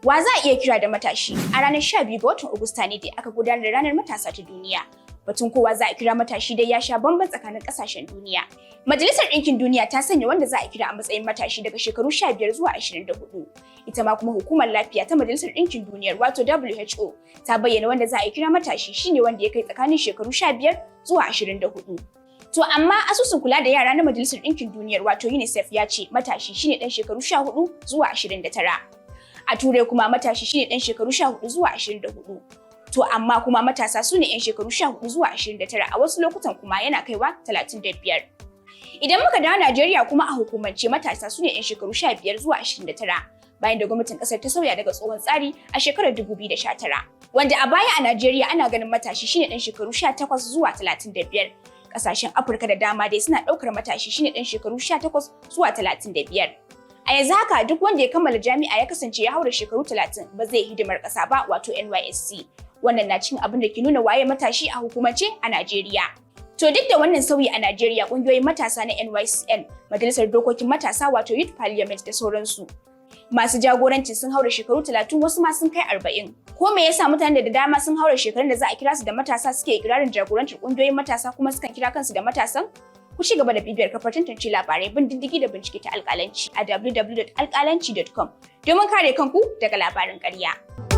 Wa za a iya kira da matashi? A ranar 12 ga watan Agusta ne dai aka gudanar da ranar matasa ta duniya. Batun kowa za a kira matashi dai ya sha bamban tsakanin ƙasashen duniya. Majalisar Ɗinkin Duniya ta sanya wanda za a kira a matsayin matashi daga shekaru 15 zuwa 24. Ita ma kuma Hukumar Lafiya ta Majalisar Ɗinkin Duniyar wato WHO ta bayyana wanda za a kira matashi shine wanda ya kai tsakanin shekaru 15 zuwa 24. To amma asusun kula da yara na Majalisar Ɗinkin Duniyar wato UNICEF ya ce matashi shine ɗan shekaru 14 zuwa 29. A Turai kuma matashi shine ɗan shekaru 14 zuwa 24. To amma kuma matasa su ne 'yan shekaru 14 zuwa 29 a wasu lokutan kuma yana kaiwa 35. Idan muka dawo Najeriya kuma a hukumance matasa su ne 'yan shekaru 15 zuwa 29 bayan da gwamnatin ƙasar ta sauya daga tsohon tsari a shekarar 2019. Wanda a baya a Najeriya ana ganin matashi shine ɗan shekaru 18 zuwa 35. Ƙasashen Afirka da dama dai suna ɗaukar matashi shine ɗan shekaru 18 zuwa 35. A yanzu haka duk wanda ya kammala jami'a ya kasance ya haura shekaru 30 ba zai hidimar ƙasa ba wato NYSC. Wannan na cikin abin da ke nuna waye matashi a hukumance a Najeriya. To duk da wannan sauyi a Najeriya ƙungiyoyin matasa na NYCN, Majalisar Dokokin Matasa wato Youth Parliament da sauransu. Masu jagoranci sun haura shekaru 30 wasu ma sun kai 40. Ko me yasa mutanen da dama sun haura shekarun da za a kira su da matasa suke ikirarin jagorantar ƙungiyoyin matasa kuma sukan kira kansu da matasan? Ku ci gaba da bibiyar kafar tantance labarai bin diddigi da bincike ta Alkalanci a www.alkalanci.com domin kare kanku daga labarin ƙarya.